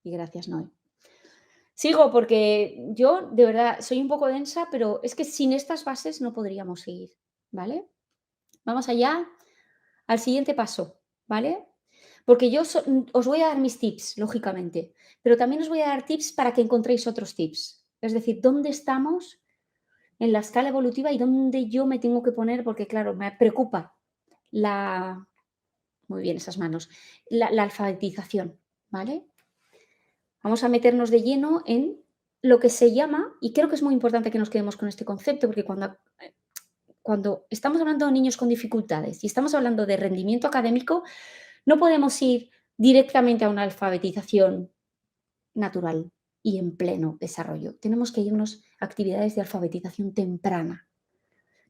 Y gracias, Noé. Sigo porque yo, de verdad, soy un poco densa, pero es que sin estas bases no podríamos seguir, ¿vale? Vamos allá al siguiente paso, ¿vale? Porque os voy a dar mis tips, lógicamente, pero también os voy a dar tips para que encontréis otros tips. Es decir, dónde estamos en la escala evolutiva y dónde yo me tengo que poner, porque claro, me preocupa la, muy bien, esas manos, la alfabetización, ¿vale? Vamos a meternos de lleno en lo que se llama, y creo que es muy importante que nos quedemos con este concepto, porque cuando estamos hablando de niños con dificultades y estamos hablando de rendimiento académico, no podemos ir directamente a una alfabetización natural y en pleno desarrollo. Tenemos que irnos a actividades de alfabetización temprana,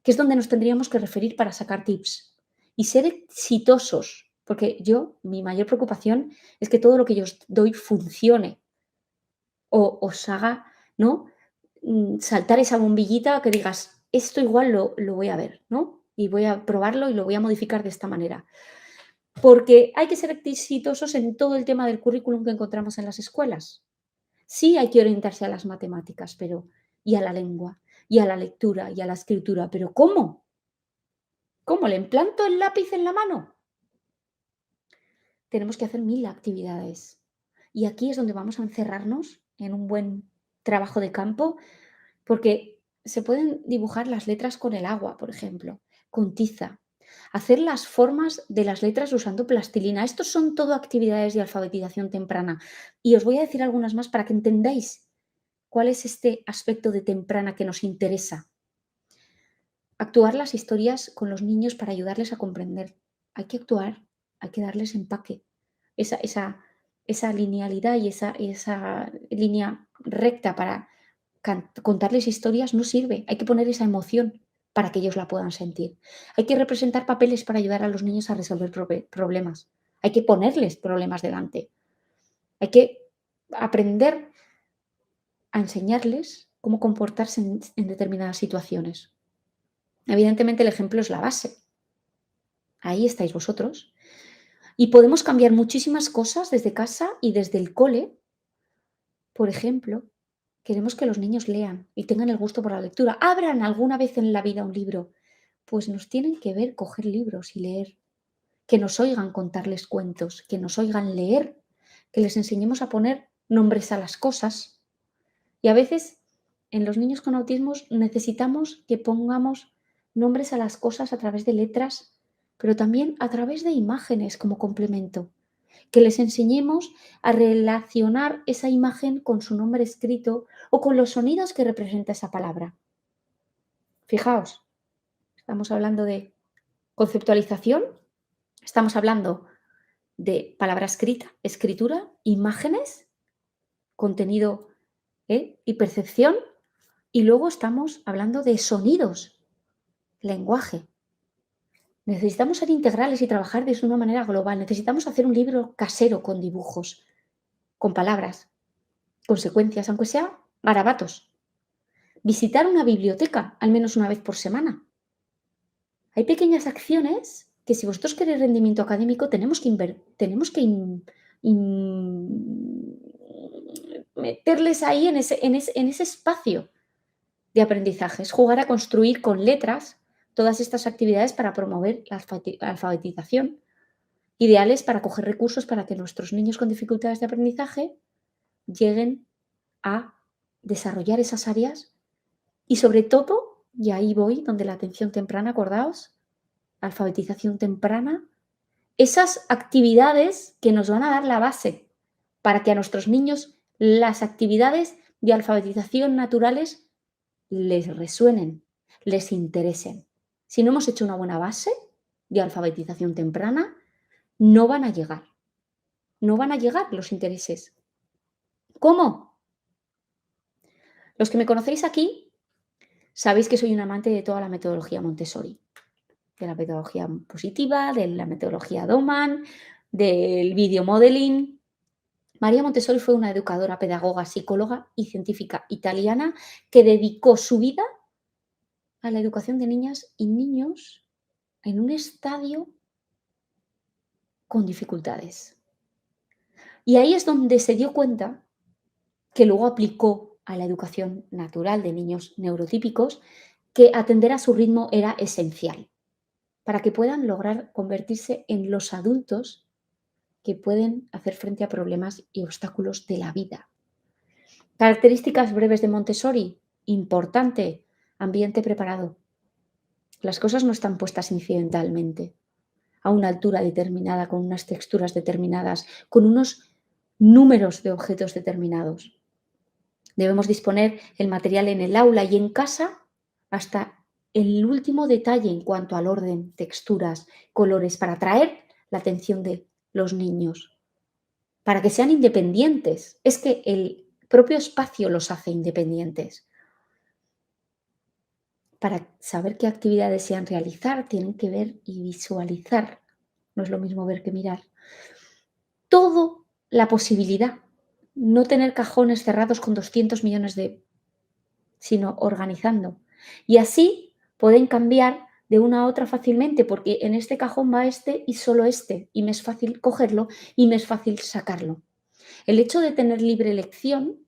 que es donde nos tendríamos que referir para sacar tips y ser exitosos, porque mi mayor preocupación es que todo lo que yo os doy funcione o os haga, ¿no? Saltar esa bombillita que digas, esto igual lo voy a ver, ¿no? Y voy a probarlo y lo voy a modificar de esta manera. Porque hay que ser exitosos en todo el tema del currículum que encontramos en las escuelas. Sí hay que orientarse a las matemáticas, pero y a la lengua, y a la lectura, y a la escritura, pero ¿cómo? ¿Cómo? ¿Le implanto el lápiz en la mano? Tenemos que hacer 1000 actividades. Y aquí es donde vamos a encerrarnos en un buen trabajo de campo, porque se pueden dibujar las letras con el agua, por ejemplo, con tiza, hacer las formas de las letras usando plastilina. Estos son todo actividades de alfabetización temprana. Y os voy a decir algunas más para que entendáis cuál es este aspecto de temprana que nos interesa. Actuar las historias con los niños para ayudarles a comprender. Hay que actuar, hay que darles empaque. Esa linealidad y esa línea recta para contarles historias no sirve. Hay que poner esa emoción para que ellos la puedan sentir. Hay que representar papeles para ayudar a los niños a resolver problemas. Hay que ponerles problemas delante. Hay que aprender a enseñarles cómo comportarse en determinadas situaciones. Evidentemente el ejemplo es la base. Ahí estáis vosotros. Y podemos cambiar muchísimas cosas desde casa y desde el cole. Por ejemplo, queremos que los niños lean y tengan el gusto por la lectura. Abran alguna vez en la vida un libro. Pues nos tienen que ver coger libros y leer. Que nos oigan contarles cuentos, que nos oigan leer, que les enseñemos a poner nombres a las cosas. Y a veces en los niños con autismo necesitamos que pongamos nombres a las cosas a través de letras, pero también a través de imágenes como complemento. Que les enseñemos a relacionar esa imagen con su nombre escrito o con los sonidos que representa esa palabra. Fijaos, estamos hablando de conceptualización, estamos hablando de palabra escrita, escritura, imágenes, contenido, y percepción, y luego estamos hablando de sonidos, lenguaje. Necesitamos ser integrales y trabajar de una manera global. Necesitamos hacer un libro casero con dibujos, con palabras, consecuencias, aunque sea garabatos. Visitar una biblioteca al menos una vez por semana. Hay pequeñas acciones que si vosotros queréis rendimiento académico meterles ahí en ese espacio de aprendizajes, jugar a construir con letras todas estas actividades para promover la alfabetización, ideales para coger recursos para que nuestros niños con dificultades de aprendizaje lleguen a desarrollar esas áreas y sobre todo, y ahí voy, donde la atención temprana, acordaos, alfabetización temprana, esas actividades que nos van a dar la base para que a nuestros niños las actividades de alfabetización naturales les resuenen, les interesen. Si no hemos hecho una buena base de alfabetización temprana, no van a llegar, no van a llegar los intereses. ¿Cómo? Los que me conocéis aquí sabéis que soy un amante de toda la metodología Montessori, de la metodología positiva, de la metodología Doman, del video modeling. María Montessori fue una educadora, pedagoga, psicóloga y científica italiana que dedicó su vida a la educación de niñas y niños en un estadio con dificultades. Y ahí es donde se dio cuenta que luego aplicó a la educación natural de niños neurotípicos, que atender a su ritmo era esencial para que puedan lograr convertirse en los adultos que pueden hacer frente a problemas y obstáculos de la vida. Características breves de Montessori. Importante, ambiente preparado. Las cosas no están puestas incidentalmente, a una altura determinada, con unas texturas determinadas, con unos números de objetos determinados. Debemos disponer el material en el aula y en casa hasta el último detalle en cuanto al orden, texturas, colores, para atraer la atención de los niños, para que sean independientes. Es que el propio espacio los hace independientes. Para saber qué actividades desean realizar, tienen que ver y visualizar. No es lo mismo ver que mirar. Todo la posibilidad. No tener cajones cerrados con 200 millones de, sino organizando. Y así pueden cambiar de una a otra fácilmente, porque en este cajón va este y solo este, y me es fácil cogerlo y me es fácil sacarlo. El hecho de tener libre elección,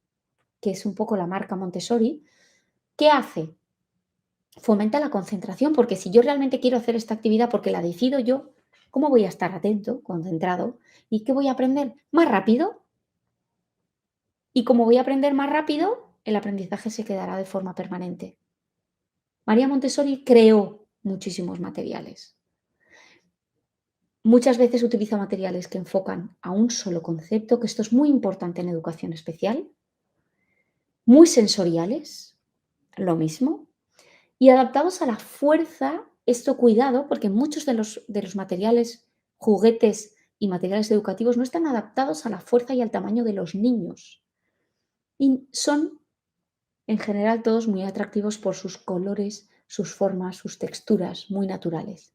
que es un poco la marca Montessori, ¿qué hace? Fomenta la concentración, porque si yo realmente quiero hacer esta actividad porque la decido yo, ¿cómo voy a estar atento, concentrado? ¿Y qué voy a aprender? Más rápido. Y como voy a aprender más rápido, el aprendizaje se quedará de forma permanente. María Montessori creó muchísimos materiales. Muchas veces utiliza materiales que enfocan a un solo concepto, que esto es muy importante en educación especial, muy sensoriales, lo mismo, y adaptados a la fuerza, esto cuidado, porque muchos de los materiales, juguetes y materiales educativos no están adaptados a la fuerza y al tamaño de los niños. Y son, en general, todos muy atractivos por sus colores, sus formas, sus texturas, muy naturales.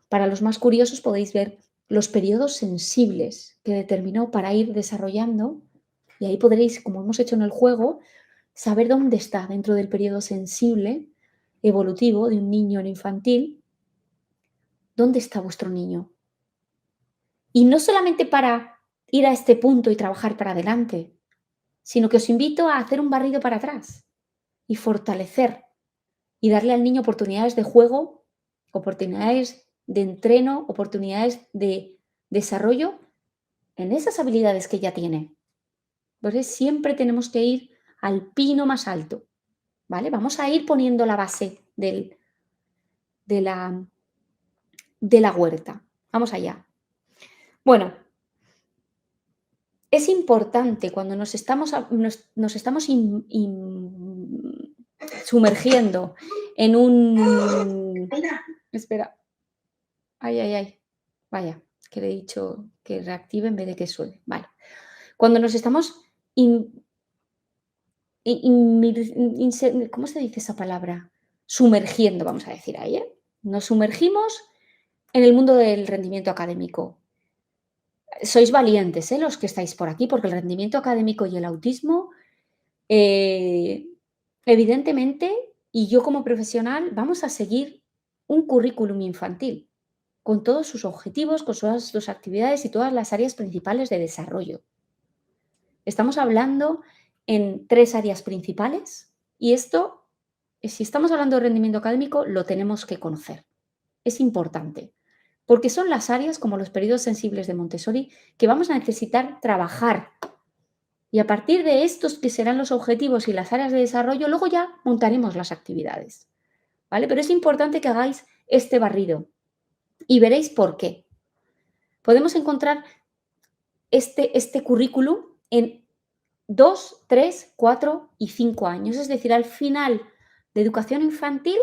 Para los más curiosos podéis ver los periodos sensibles que determinó para ir desarrollando, y ahí podréis, como hemos hecho en el juego, saber dónde está dentro del periodo sensible evolutivo de un niño en infantil, dónde está vuestro niño. Y no solamente para ir a este punto y trabajar para adelante, sino que os invito a hacer un barrido para atrás y fortalecer y darle al niño oportunidades de juego, oportunidades de entreno, oportunidades de desarrollo en esas habilidades que ya tiene. Entonces siempre tenemos que ir al pino más alto, ¿vale? Vamos a ir poniendo la base de la, de la huerta. Vamos allá. Bueno, es importante cuando nos estamos sumergiendo en un... Espera. Ay, ay, ay. Vaya, que le he dicho que reactive en vez de que suene. Vale. Cuando nos estamos ¿cómo se dice esa palabra? Sumergiendo, vamos a decir ahí, ¿eh? Nos sumergimos en el mundo del rendimiento académico. Sois valientes, ¿eh? Los que estáis por aquí, porque el rendimiento académico y el autismo, eh, evidentemente, y yo como profesional, vamos a seguir un currículum infantil, con todos sus objetivos, con todas sus actividades y todas las áreas principales de desarrollo. Estamos hablando en 3 áreas principales y esto, si estamos hablando de rendimiento académico, lo tenemos que conocer. Es importante, porque son las áreas, como los periodos sensibles de Montessori, que vamos a necesitar trabajar. Y a partir de estos que serán los objetivos y las áreas de desarrollo, luego ya montaremos las actividades, ¿vale? Pero es importante que hagáis este barrido y veréis por qué. Podemos encontrar este currículum en 2, 3, 4 y 5 años, es decir, al final de educación infantil,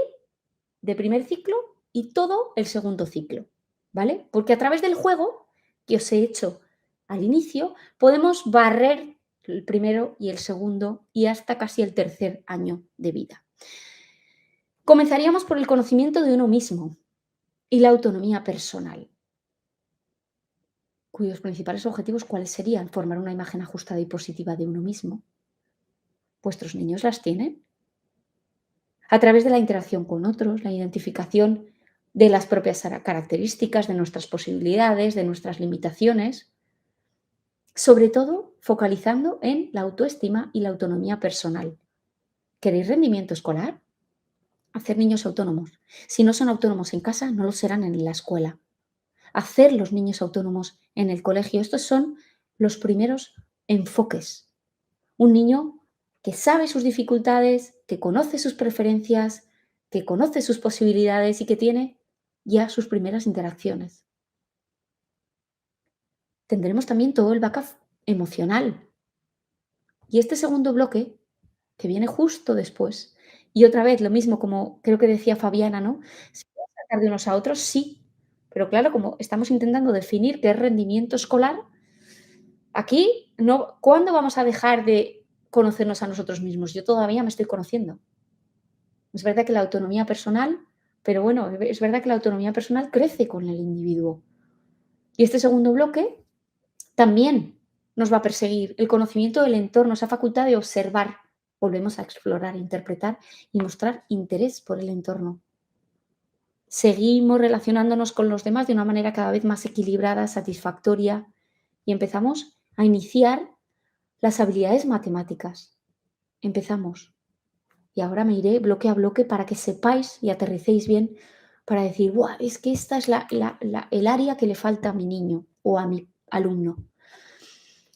de primer ciclo y todo el segundo ciclo, ¿vale? Porque a través del juego que os he hecho al inicio, podemos barrer el primero y el segundo y hasta casi el tercer año de vida. Comenzaríamos por el conocimiento de uno mismo y la autonomía personal, cuyos principales objetivos, ¿cuáles serían? Formar una imagen ajustada y positiva de uno mismo. ¿Vuestros niños las tienen? A través de la interacción con otros, la identificación de las propias características, de nuestras posibilidades, de nuestras limitaciones. sobre todo focalizando en la autoestima y la autonomía personal. ¿Queréis rendimiento escolar? Hacer niños autónomos. Si no son autónomos en casa, no lo serán en la escuela. Hacer los niños autónomos en el colegio. Estos son los primeros enfoques. Un niño que sabe sus dificultades, que conoce sus preferencias, que conoce sus posibilidades y que tiene ya sus primeras interacciones. Tendremos también todo el backup emocional. Y este segundo bloque, que viene justo después, y otra vez lo mismo como creo que decía Fabiana, ¿no? ¿Se puede sacar de unos a otros? Sí, pero claro, como estamos intentando definir qué es rendimiento escolar, aquí no, ¿cuándo vamos a dejar de conocernos a nosotros mismos? Yo todavía me estoy conociendo. Es verdad que la autonomía personal, pero bueno, es verdad que la autonomía personal crece con el individuo. Y este segundo bloque también nos va a perseguir. El conocimiento del entorno, esa facultad de observar. Volvemos a explorar, interpretar y mostrar interés por el entorno. Seguimos relacionándonos con los demás de una manera cada vez más equilibrada, satisfactoria y empezamos a iniciar las habilidades matemáticas. Empezamos. Y ahora me iré bloque a bloque para que sepáis y aterricéis bien para decir, ¡buah! Es que esta es el área que le falta a mi niño o a mi alumno.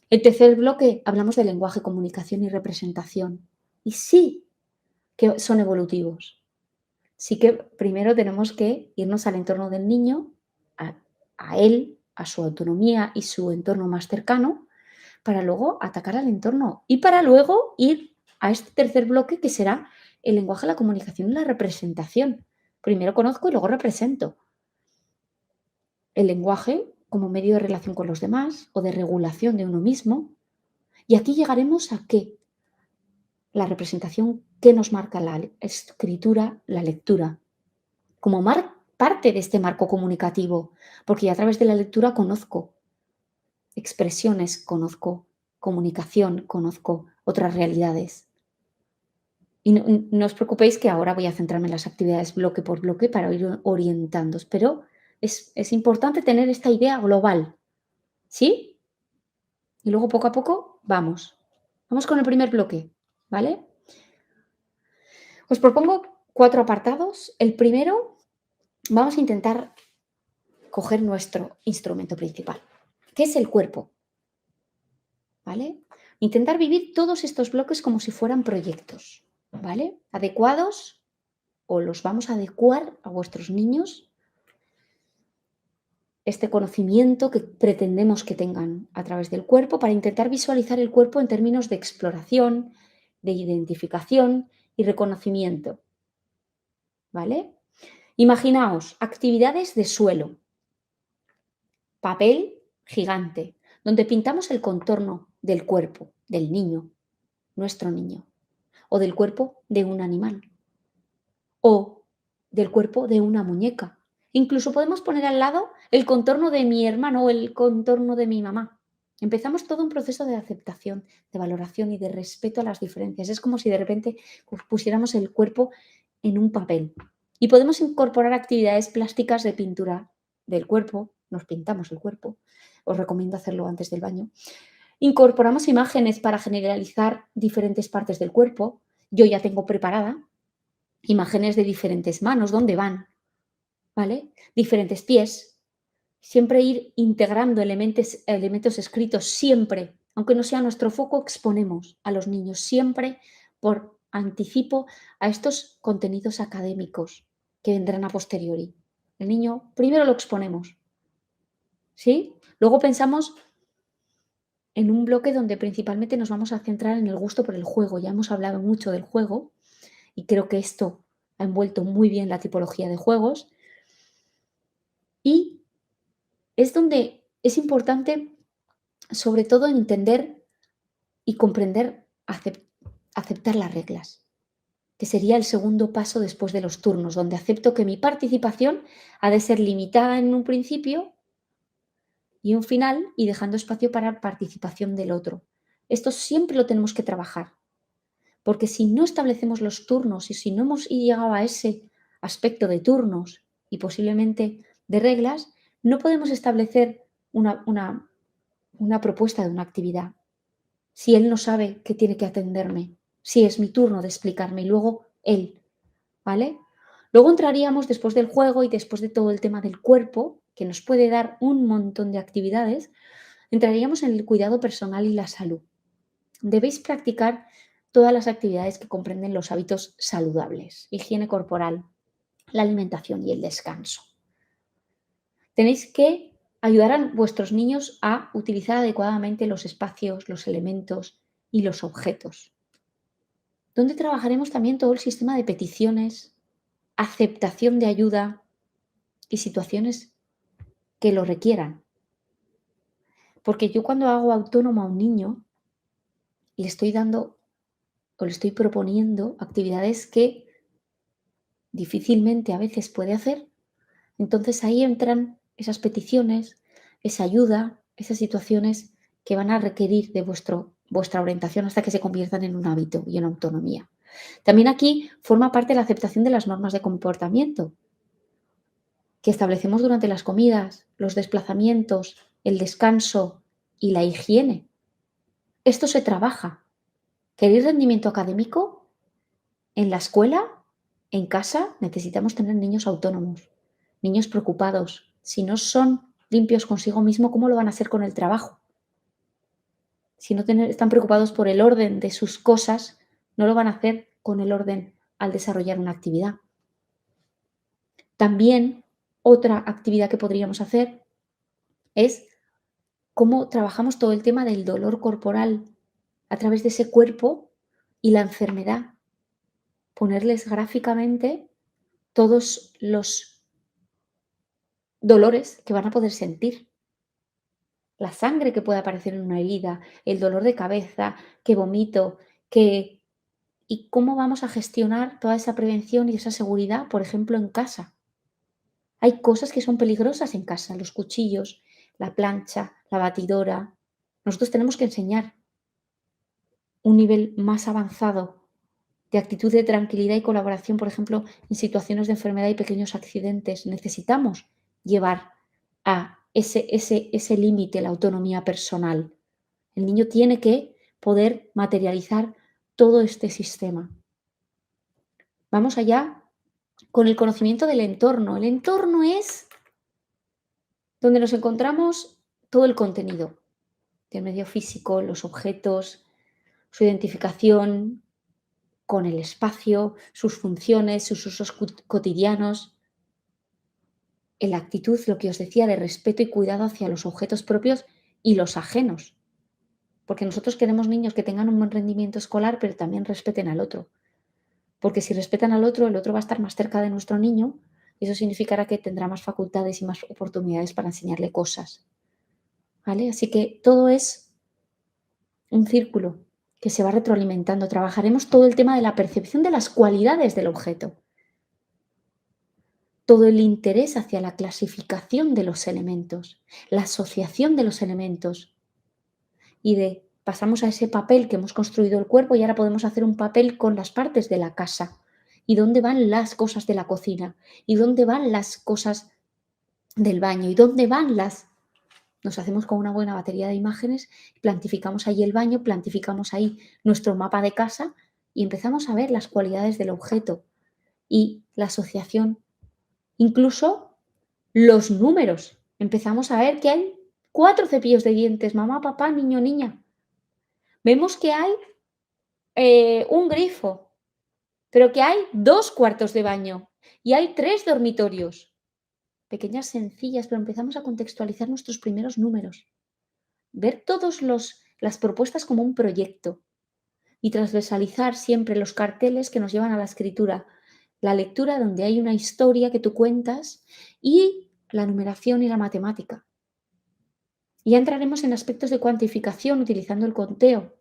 El tercer bloque hablamos de lenguaje, comunicación y representación. Y sí que son evolutivos. Sí que primero tenemos que irnos al entorno del niño, a, a él, a su autonomía y su entorno más cercano, para luego atacar al entorno y para luego ir a este tercer bloque que será el lenguaje, la comunicación y la representación. Primero conozco y luego represento. El lenguaje como medio de relación con los demás o de regulación de uno mismo. Y aquí llegaremos a qué. La representación que nos marca la escritura, la lectura, como parte de este marco comunicativo, porque ya a través de la lectura conozco expresiones, conozco comunicación, conozco otras realidades. Y no os preocupéis que ahora voy a centrarme en las actividades bloque por bloque para ir orientándoos, pero es importante tener esta idea global, ¿sí? Y luego poco a poco vamos. Vamos con el primer bloque, ¿vale? Os propongo 4 apartados. El primero, vamos a intentar coger nuestro instrumento principal, que es el cuerpo, ¿vale? Intentar vivir todos estos bloques como si fueran proyectos, ¿vale? Adecuados o los vamos a adecuar a vuestros niños este conocimiento que pretendemos que tengan a través del cuerpo para intentar visualizar el cuerpo en términos de exploración, de identificación y reconocimiento, ¿vale? Imaginaos actividades de suelo, papel gigante, donde pintamos el contorno del cuerpo del niño, nuestro niño, o del cuerpo de un animal, o del cuerpo de una muñeca. Incluso podemos poner al lado el contorno de mi hermano o el contorno de mi mamá. Empezamos todo un proceso de aceptación, de valoración y de respeto a las diferencias. Es como si de repente pusiéramos el cuerpo en un papel. Y podemos incorporar actividades plásticas de pintura del cuerpo. Nos pintamos el cuerpo. Os recomiendo hacerlo antes del baño. Incorporamos imágenes para generalizar diferentes partes del cuerpo. Yo ya tengo preparada imágenes de diferentes manos, dónde van, ¿vale? Diferentes pies. Siempre ir integrando elementos escritos, siempre, aunque no sea nuestro foco, exponemos a los niños siempre por anticipo a estos contenidos académicos que vendrán a posteriori. El niño primero lo exponemos, ¿sí? Luego pensamos en un bloque donde principalmente nos vamos a centrar en el gusto por el juego. Ya hemos hablado mucho del juego y creo que esto ha envuelto muy bien la tipología de juegos. Y es donde es importante, sobre todo, entender y comprender, aceptar las reglas, que sería el segundo paso después de los turnos, donde acepto que mi participación ha de ser limitada en un principio y un final y dejando espacio para participación del otro. Esto siempre lo tenemos que trabajar, porque si no establecemos los turnos y si no hemos llegado a ese aspecto de turnos y posiblemente de reglas, no podemos establecer una una propuesta de una actividad. Si él no sabe que tiene que atenderme, si es mi turno de explicarme y luego él, ¿vale? Luego entraríamos después del juego y después de todo el tema del cuerpo, que nos puede dar un montón de actividades, entraríamos en el cuidado personal y la salud. Debéis practicar todas las actividades que comprenden los hábitos saludables, higiene corporal, la alimentación y el descanso. Tenéis que ayudar a vuestros niños a utilizar adecuadamente los espacios, los elementos y los objetos. Donde trabajaremos también todo el sistema de peticiones, aceptación de ayuda y situaciones que lo requieran. Porque yo cuando hago autónomo a un niño, le estoy dando o le estoy proponiendo actividades que difícilmente a veces puede hacer. Entonces ahí entran esas peticiones, esa ayuda, esas situaciones que van a requerir de vuestra orientación hasta que se conviertan en un hábito y en autonomía. También aquí forma parte la aceptación de las normas de comportamiento que establecemos durante las comidas, los desplazamientos, el descanso y la higiene. Esto se trabaja. ¿Queréis rendimiento académico? En la escuela, en casa, necesitamos tener niños autónomos, niños preocupados. Si no son limpios consigo mismo, ¿cómo lo van a hacer con el trabajo? Si no están preocupados por el orden de sus cosas, no lo van a hacer con el orden al desarrollar una actividad. También otra actividad que podríamos hacer es cómo trabajamos todo el tema del dolor corporal a través de ese cuerpo y la enfermedad. Ponerles gráficamente todos los dolores que van a poder sentir, la sangre que puede aparecer en una herida, el dolor de cabeza, que vomito, que y cómo vamos a gestionar toda esa prevención y esa seguridad, por ejemplo, en casa. Hay cosas que son peligrosas en casa, los cuchillos, la plancha, la batidora. Nosotros tenemos que enseñar un nivel más avanzado de actitud de tranquilidad y colaboración, por ejemplo, en situaciones de enfermedad y pequeños accidentes. Necesitamos llevar a ese límite la autonomía personal. El niño tiene que poder materializar todo este sistema. Vamos allá con el conocimiento del entorno. El entorno es donde nos encontramos todo el contenido del medio físico, los objetos, su identificación con el espacio, sus funciones, sus usos cotidianos, en la actitud, lo que os decía, de respeto y cuidado hacia los objetos propios y los ajenos. Porque nosotros queremos niños que tengan un buen rendimiento escolar, pero también respeten al otro. Porque si respetan al otro, el otro va a estar más cerca de nuestro niño y eso significará que tendrá más facultades y más oportunidades para enseñarle cosas. ¿Vale? Así que todo es un círculo que se va retroalimentando. Trabajaremos todo el tema de la percepción de las cualidades del objeto. Todo el interés hacia la clasificación de los elementos, la asociación de los elementos y de pasamos a ese papel que hemos construido el cuerpo y ahora podemos hacer un papel con las partes de la casa y dónde van las cosas de la cocina y dónde van las cosas del baño y dónde van las... Nos hacemos con una buena batería de imágenes, plantificamos ahí el baño, plantificamos ahí nuestro mapa de casa y empezamos a ver las cualidades del objeto y la asociación, incluso los números. Empezamos a ver que hay 4 cepillos de dientes, mamá, papá, niño, niña. Vemos que hay un grifo, pero que hay 2 cuartos de baño y hay 3 dormitorios. Pequeñas, sencillas, pero empezamos a contextualizar nuestros primeros números. Ver todas las propuestas como un proyecto y transversalizar siempre los carteles que nos llevan a la escritura. La lectura donde hay una historia que tú cuentas y la numeración y la matemática. Y ya entraremos en aspectos de cuantificación utilizando el conteo,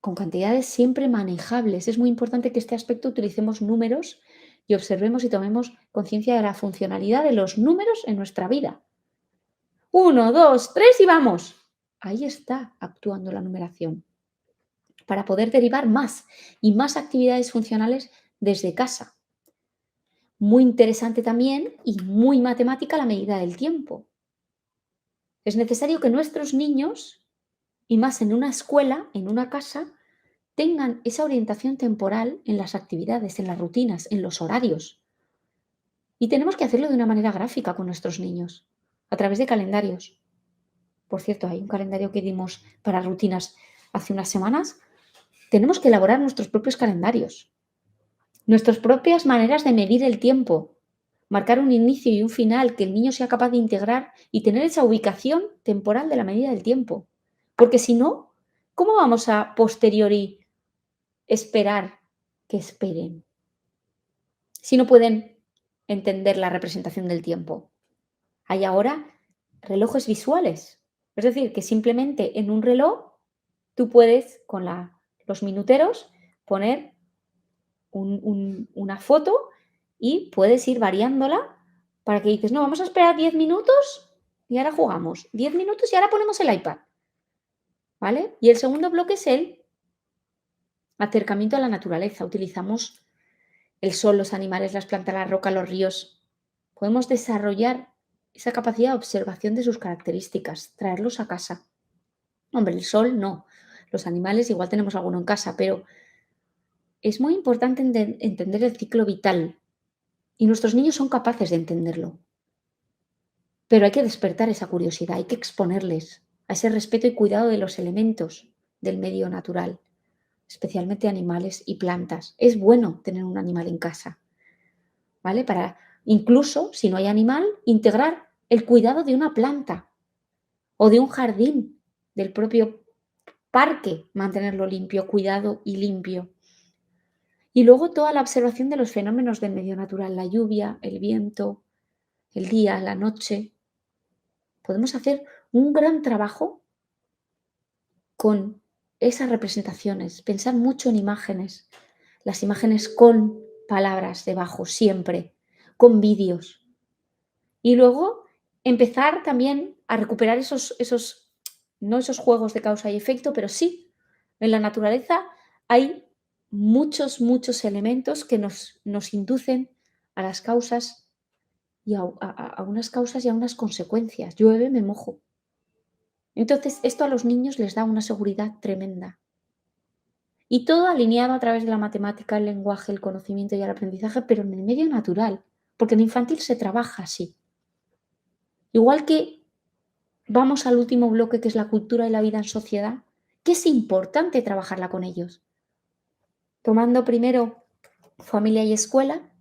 con cantidades siempre manejables. Es muy importante que este aspecto utilicemos números y observemos y tomemos conciencia de la funcionalidad de los números en nuestra vida. 1, 2, 3 y vamos. Ahí está actuando la numeración para poder derivar más y más actividades funcionales desde casa. Muy interesante también y muy matemática la medida del tiempo. Es necesario que nuestros niños, y más en una escuela, en una casa, tengan esa orientación temporal en las actividades, en las rutinas, en los horarios. Y tenemos que hacerlo de una manera gráfica con nuestros niños, a través de calendarios. Por cierto, hay un calendario que dimos para rutinas hace unas semanas. Tenemos que elaborar nuestros propios calendarios, nuestras propias maneras de medir el tiempo, marcar un inicio y un final que el niño sea capaz de integrar y tener esa ubicación temporal de la medida del tiempo. Porque si no, ¿cómo vamos a posteriori esperar que esperen si no pueden entender la representación del tiempo? Hay ahora relojes visuales, es decir, que simplemente en un reloj tú puedes con los minuteros poner una foto y puedes ir variándola para que dices, no, vamos a esperar 10 minutos y ahora jugamos, 10 minutos y ahora ponemos el iPad, ¿vale? Y el segundo bloque es el acercamiento a la naturaleza. Utilizamos el sol, los animales, las plantas, la roca, los ríos. Podemos desarrollar esa capacidad de observación de sus características, traerlos a casa. Hombre, el sol no. Los animales igual tenemos alguno en casa, pero es muy importante entender el ciclo vital y nuestros niños son capaces de entenderlo. Pero hay que despertar esa curiosidad, hay que exponerles a ese respeto y cuidado de los elementos del medio natural, especialmente animales y plantas. Es bueno tener un animal en casa, ¿vale? Para incluso, si no hay animal, integrar el cuidado de una planta o de un jardín, del propio parque, mantenerlo limpio, cuidado y limpio. Y luego toda la observación de los fenómenos del medio natural, la lluvia, el viento, el día, la noche. Podemos hacer un gran trabajo con esas representaciones, pensar mucho en imágenes, las imágenes con palabras debajo, siempre, con vídeos. Y luego empezar también a recuperar no esos juegos de causa y efecto, pero sí, en la naturaleza hay muchos elementos que nos inducen a las causas y a unas causas y a unas consecuencias. Llueve, me mojo. Entonces, esto a los niños les da una seguridad tremenda. Y todo alineado a través de la matemática, el lenguaje, el conocimiento y el aprendizaje, pero en el medio natural, porque en infantil se trabaja así. Igual que vamos al último bloque, que es la cultura y la vida en sociedad, que es importante trabajarla con ellos. Tomando primero familia y escuela,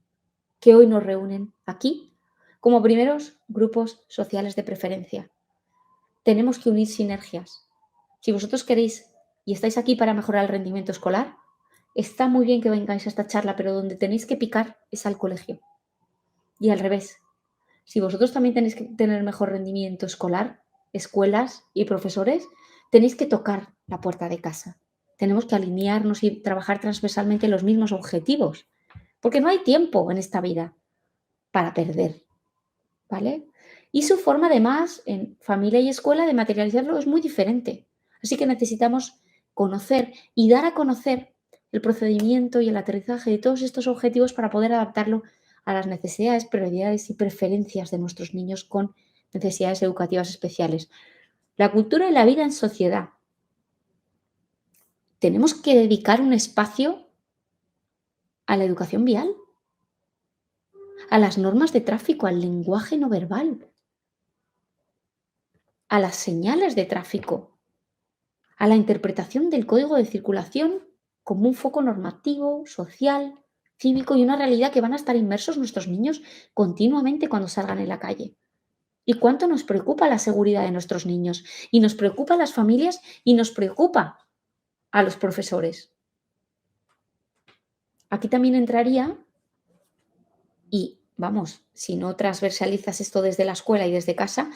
que hoy nos reúnen aquí, como primeros grupos sociales de preferencia. Tenemos que unir sinergias. Si vosotros queréis y estáis aquí para mejorar el rendimiento escolar, está muy bien que vengáis a esta charla, pero donde tenéis que picar es al colegio. Y al revés, si vosotros también tenéis que tener mejor rendimiento escolar, escuelas y profesores, tenéis que tocar la puerta de casa. Tenemos que alinearnos y trabajar transversalmente los mismos objetivos, porque no hay tiempo en esta vida para perder, ¿vale? Y su forma, además, en familia y escuela, de materializarlo es muy diferente. Así que necesitamos conocer y dar a conocer el procedimiento y el aterrizaje de todos estos objetivos para poder adaptarlo a las necesidades, prioridades y preferencias de nuestros niños con necesidades educativas especiales. La cultura y la vida en sociedad. Tenemos que dedicar un espacio a la educación vial, a las normas de tráfico, al lenguaje no verbal, a las señales de tráfico, a la interpretación del código de circulación como un foco normativo, social, cívico y una realidad que van a estar inmersos nuestros niños continuamente cuando salgan en la calle. ¿Y cuánto nos preocupa la seguridad de nuestros niños? Y nos preocupa a las familias y nos preocupa a los profesores. Aquí también entraría, y vamos, si no transversalizas esto desde la escuela y desde casa,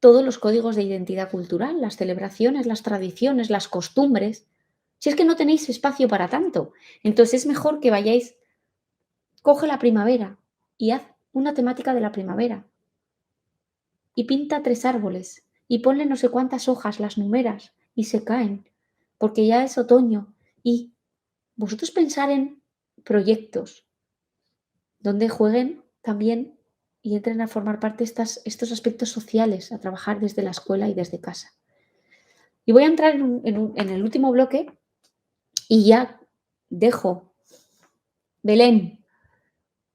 todos los códigos de identidad cultural, las celebraciones, las tradiciones, las costumbres. Si es que no tenéis espacio para tanto, entonces es mejor que vayáis, coge la primavera y haz una temática de la primavera y pinta 3 árboles y ponle no sé cuántas hojas, las numeras y se caen, porque ya es otoño. Y vosotros pensar en proyectos donde jueguen también y entren a formar parte estos aspectos sociales, a trabajar desde la escuela y desde casa. Y voy a entrar en el último bloque y ya dejo. Belén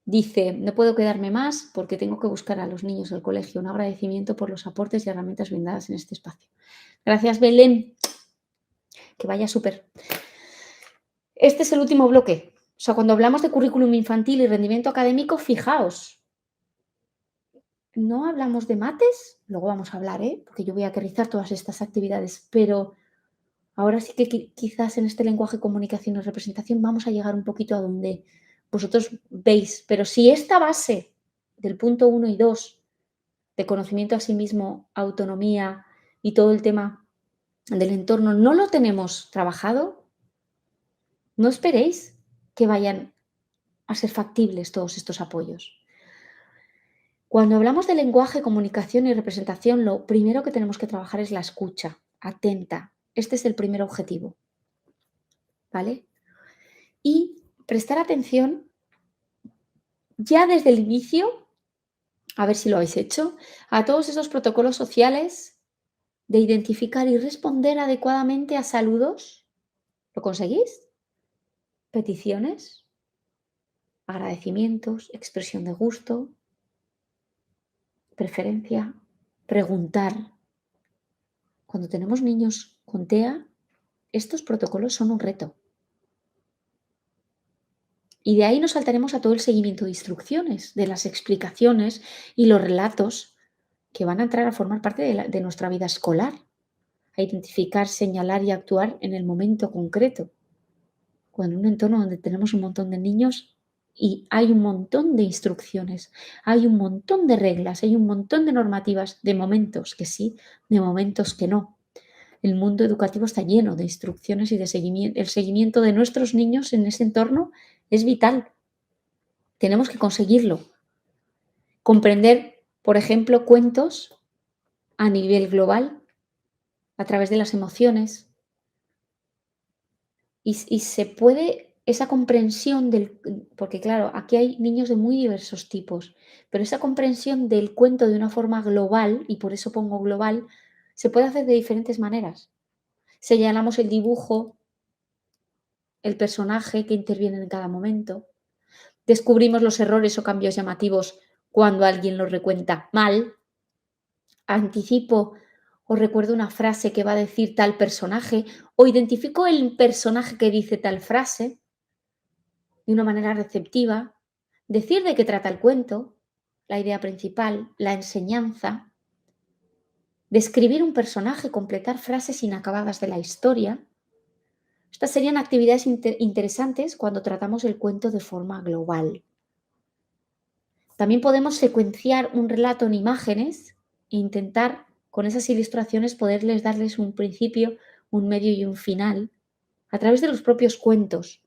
dice, no puedo quedarme más porque tengo que buscar a los niños del colegio. Un agradecimiento por los aportes y herramientas brindadas en este espacio. Gracias, Belén. Que vaya súper. Este es el último bloque. O sea, cuando hablamos de currículum infantil y rendimiento académico, fijaos, no hablamos de mates, luego vamos a hablar, porque yo voy a aterrizar todas estas actividades, pero ahora sí que quizás en este lenguaje, comunicación y representación vamos a llegar un poquito a donde vosotros veis, pero si esta base del punto 1 y 2 de conocimiento a sí mismo, autonomía y todo el tema del entorno no lo tenemos trabajado, no esperéis que vayan a ser factibles todos estos apoyos. Cuando hablamos de lenguaje, comunicación y representación, lo primero que tenemos que trabajar es la escucha, atenta. Este es el primer objetivo, ¿vale? Y prestar atención ya desde el inicio, a ver si lo habéis hecho, a todos esos protocolos sociales de identificar y responder adecuadamente a saludos. ¿Lo conseguís? Peticiones, agradecimientos, expresión de gusto, preferencia, preguntar. Cuando tenemos niños con TEA, estos protocolos son un reto. Y de ahí nos saltaremos a todo el seguimiento de instrucciones, de las explicaciones y los relatos que van a entrar a formar parte de nuestra vida escolar, a identificar, señalar y actuar en el momento concreto. Cuando en un entorno donde tenemos un montón de niños y hay un montón de instrucciones, hay un montón de reglas, hay un montón de normativas, de momentos que sí, de momentos que no. El mundo educativo está lleno de instrucciones y de seguimiento. El seguimiento de nuestros niños en ese entorno es vital. Tenemos que conseguirlo. Comprender, por ejemplo, cuentos a nivel global, a través de las emociones. Y se puede, esa comprensión porque claro, aquí hay niños de muy diversos tipos, pero esa comprensión del cuento de una forma global, y por eso pongo global, se puede hacer de diferentes maneras. Señalamos el dibujo, el personaje que interviene en cada momento. Descubrimos los errores o cambios llamativos cuando alguien los recuenta mal. Anticipo o recuerdo una frase que va a decir tal personaje o identifico el personaje que dice tal frase de una manera receptiva. Decir de qué trata el cuento, la idea principal, la enseñanza. Describir un personaje, completar frases inacabadas de la historia. Estas serían actividades interesantes cuando tratamos el cuento de forma global. También podemos secuenciar un relato en imágenes e intentar con esas ilustraciones poderles darles un principio, un medio y un final a través de los propios cuentos,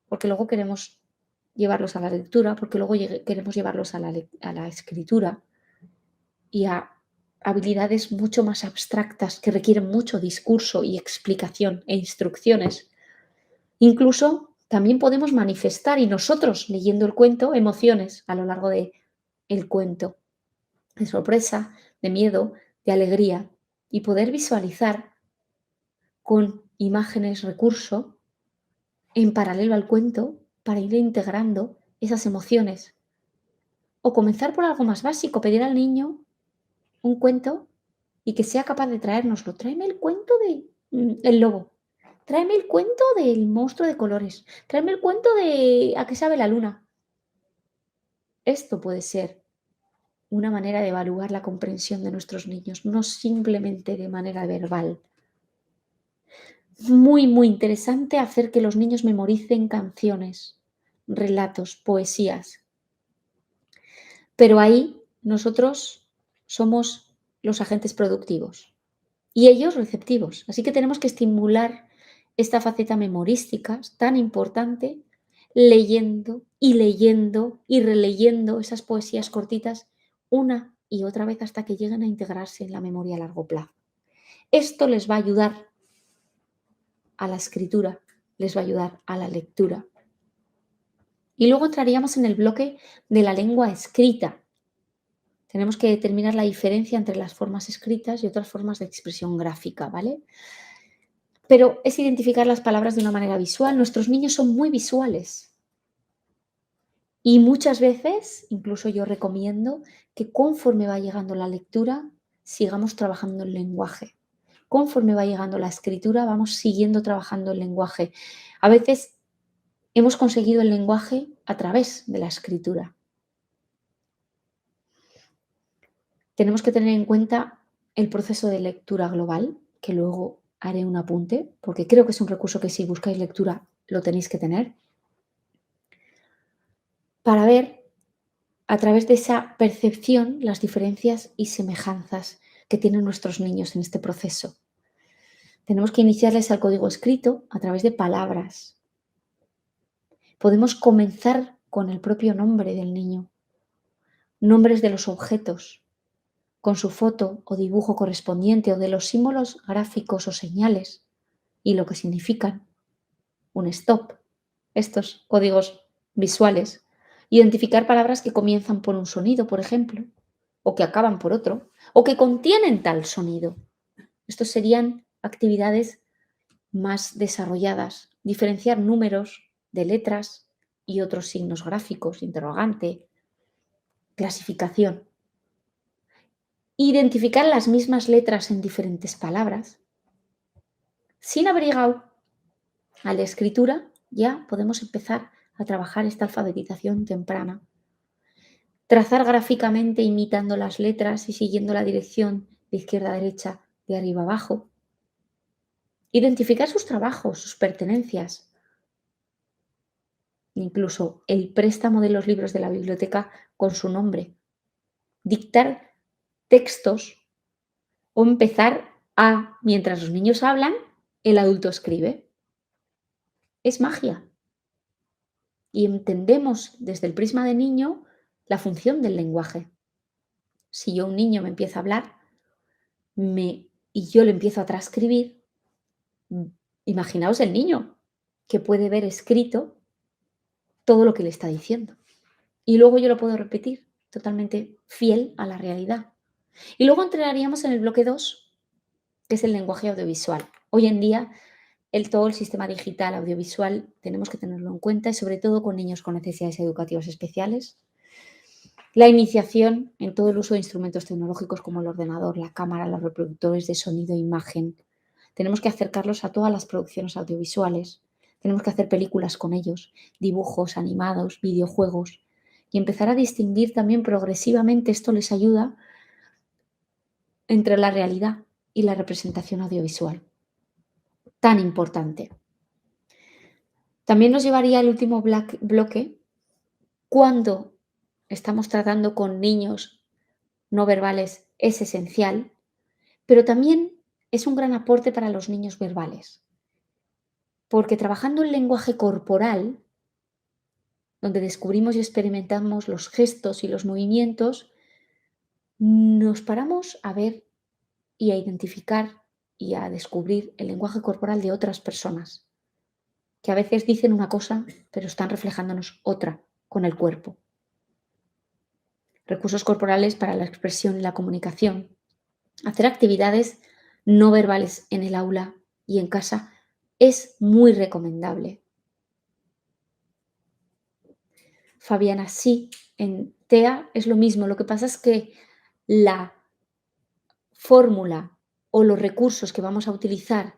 porque luego queremos llevarlos a la lectura, porque luego queremos llevarlos a la escritura y a habilidades mucho más abstractas que requieren mucho discurso y explicación e instrucciones. Incluso también podemos manifestar y nosotros leyendo el cuento emociones a lo largo de el cuento, de sorpresa, de miedo, de alegría, y poder visualizar con imágenes recurso en paralelo al cuento para ir integrando esas emociones. O comenzar por algo más básico, pedir al niño un cuento y que sea capaz de traérnoslo. Tráeme el cuento de el lobo. Tráeme el cuento del monstruo de colores. Tráeme el cuento de a qué sabe la luna. Esto puede ser una manera de evaluar la comprensión de nuestros niños, no simplemente de manera verbal. Muy, muy interesante hacer que los niños memoricen canciones, relatos, poesías. Pero ahí nosotros somos los agentes productivos y ellos receptivos. Así que tenemos que estimular esta faceta memorística tan importante leyendo y leyendo y releyendo esas poesías cortitas una y otra vez hasta que lleguen a integrarse en la memoria a largo plazo. Esto les va a ayudar a la escritura, les va a ayudar a la lectura. Y luego entraríamos en el bloque de la lengua escrita. Tenemos que determinar la diferencia entre las formas escritas y otras formas de expresión gráfica, ¿vale? Pero es identificar las palabras de una manera visual. Nuestros niños son muy visuales y muchas veces, incluso yo recomiendo que conforme va llegando la lectura, sigamos trabajando el lenguaje. Conforme va llegando la escritura, vamos siguiendo trabajando el lenguaje. A veces hemos conseguido el lenguaje a través de la escritura. Tenemos que tener en cuenta el proceso de lectura global, que luego haré un apunte, porque creo que es un recurso que si buscáis lectura lo tenéis que tener, para ver a través de esa percepción las diferencias y semejanzas que tienen nuestros niños en este proceso. Tenemos que iniciarles al código escrito a través de palabras. Podemos comenzar con el propio nombre del niño, nombres de los objetos, con su foto o dibujo correspondiente o de los símbolos gráficos o señales y lo que significan. Un stop, estos códigos visuales. Identificar palabras que comienzan por un sonido, por ejemplo, o que acaban por otro, o que contienen tal sonido. Estos serían actividades más desarrolladas. Diferenciar números de letras y otros signos gráficos, interrogante, clasificación. Identificar las mismas letras en diferentes palabras. Sin haber llegado a la escritura, ya podemos empezar a trabajar esta alfabetización temprana. Trazar gráficamente imitando las letras y siguiendo la dirección de izquierda a derecha, de arriba a abajo. Identificar sus trabajos, sus pertenencias. Incluso el préstamo de los libros de la biblioteca con su nombre. Dictar textos o empezar a, mientras los niños hablan, el adulto escribe. Es magia. Y entendemos desde el prisma de niño la función del lenguaje. Si yo un niño me empieza a hablar y yo le empiezo a transcribir, imaginaos el niño que puede ver escrito todo lo que le está diciendo. Y luego yo lo puedo repetir totalmente fiel a la realidad. Y luego entraríamos en el bloque 2, que es el lenguaje audiovisual. Hoy en día, todo el sistema digital audiovisual tenemos que tenerlo en cuenta y sobre todo con niños con necesidades educativas especiales. La iniciación en todo el uso de instrumentos tecnológicos como el ordenador, la cámara, los reproductores de sonido e imagen. Tenemos que acercarlos a todas las producciones audiovisuales. Tenemos que hacer películas con ellos, dibujos animados, videojuegos y empezar a distinguir también progresivamente. Esto les ayuda entre la realidad y la representación audiovisual. Tan importante. También nos llevaría al último bloque cuando estamos tratando con niños no verbales, es esencial, pero también es un gran aporte para los niños verbales, porque trabajando el lenguaje corporal, donde descubrimos y experimentamos los gestos y los movimientos, nos paramos a ver y a identificar y a descubrir el lenguaje corporal de otras personas, que a veces dicen una cosa, pero están reflejándonos otra con el cuerpo. Recursos corporales para la expresión y la comunicación. Hacer actividades no verbales en el aula y en casa es muy recomendable. Fabiana, sí, en TEA es lo mismo. Lo que pasa es que la fórmula o los recursos que vamos a utilizar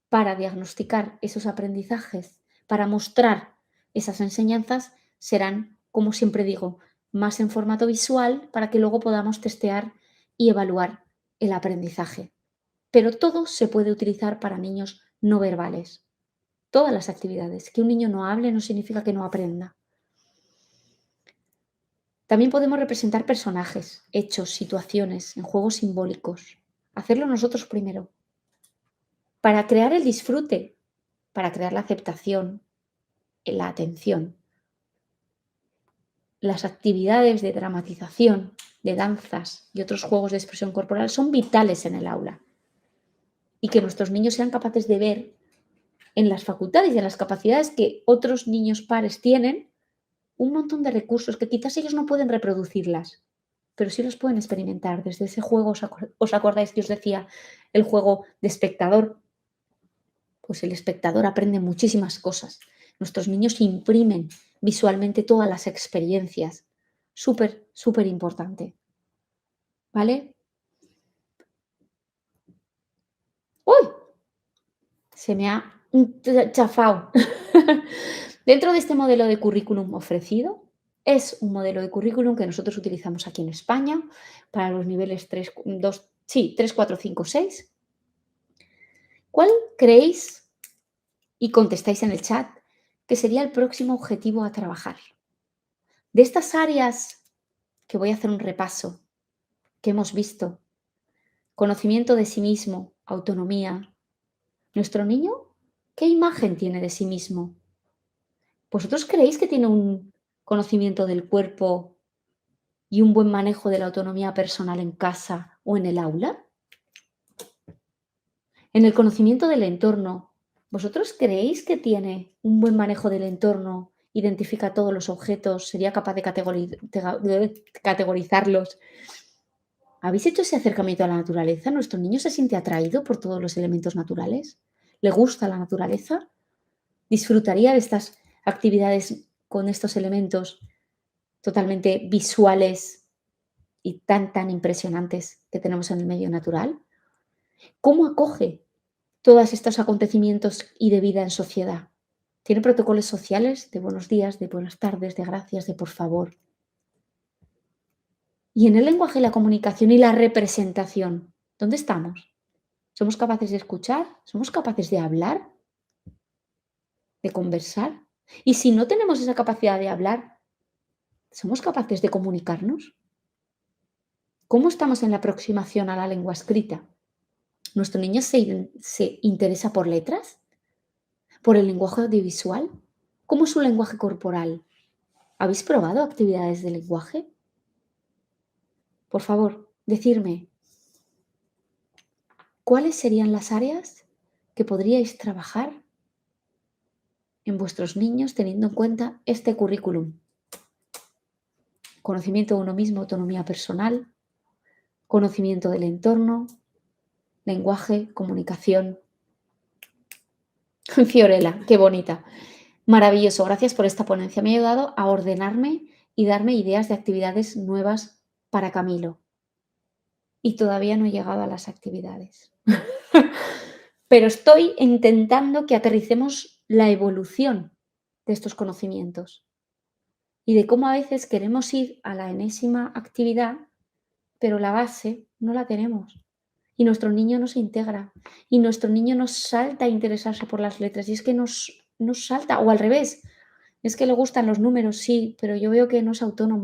para diagnosticar esos aprendizajes, para mostrar esas enseñanzas, serán, como siempre digo, más en formato visual para que luego podamos testear y evaluar el aprendizaje. Pero todo se puede utilizar para niños no verbales. Todas las actividades. Que un niño no hable no significa que no aprenda. También podemos representar personajes, hechos, situaciones en juegos simbólicos. Hacerlo nosotros primero. Para crear el disfrute, para crear la aceptación, la atención. Las actividades de dramatización, de danzas y otros juegos de expresión corporal son vitales en el aula. Y que nuestros niños sean capaces de ver en las facultades y en las capacidades que otros niños pares tienen un montón de recursos que quizás ellos no pueden reproducirlas, pero sí los pueden experimentar. Desde ese juego, ¿os acordáis que os decía el juego de espectador? Pues el espectador aprende muchísimas cosas. Nuestros niños imprimen visualmente todas las experiencias. Súper, súper importante, ¿vale? ¡Uy! Se me ha chafado. Dentro de este modelo de currículum ofrecido, es un modelo de currículum que nosotros utilizamos aquí en España para los niveles 3, 2, sí, 3, 4, 5, 6. ¿Cuál creéis, y contestáis en el chat, que sería el próximo objetivo a trabajar? De estas áreas que voy a hacer un repaso, que hemos visto, conocimiento de sí mismo, autonomía, ¿nuestro niño qué imagen tiene de sí mismo? ¿Vosotros creéis que tiene un conocimiento del cuerpo y un buen manejo de la autonomía personal en casa o en el aula? En el conocimiento del entorno, ¿vosotros creéis que tiene un buen manejo del entorno? Identifica todos los objetos, sería capaz de categorizarlos. ¿Habéis hecho ese acercamiento a la naturaleza? ¿Nuestro niño se siente atraído por todos los elementos naturales? ¿Le gusta la naturaleza? ¿Disfrutaría de estas actividades con estos elementos totalmente visuales y tan impresionantes que tenemos en el medio natural? ¿Cómo acoge todos estos acontecimientos y de vida en sociedad? ¿Tiene protocolos sociales de buenos días, de buenas tardes, de gracias, de por favor? Y en el lenguaje, la comunicación y la representación, ¿dónde estamos? ¿Somos capaces de escuchar? ¿Somos capaces de hablar? ¿De conversar? Y si no tenemos esa capacidad de hablar, ¿somos capaces de comunicarnos? ¿Cómo estamos en la aproximación a la lengua escrita? ¿Nuestro niño se interesa por letras? ¿Por el lenguaje audiovisual? ¿Cómo es su lenguaje corporal? ¿Habéis probado actividades de lenguaje? Por favor, decirme, ¿cuáles serían las áreas que podríais trabajar en vuestros niños teniendo en cuenta este currículum? Conocimiento de uno mismo, autonomía personal, conocimiento del entorno, lenguaje, comunicación. Fiorella, qué bonita. Maravilloso, gracias por esta ponencia. Me ha ayudado a ordenarme y darme ideas de actividades nuevas para Camilo. Y todavía no he llegado a las actividades. Pero estoy intentando que aterricemos la evolución de estos conocimientos y de cómo a veces queremos ir a la enésima actividad, pero la base no la tenemos. Y nuestro niño no se integra. Y nuestro niño nos salta a interesarse por las letras. Y es que nos salta, o al revés, es que le gustan los números, sí, pero yo veo que no es autónomo.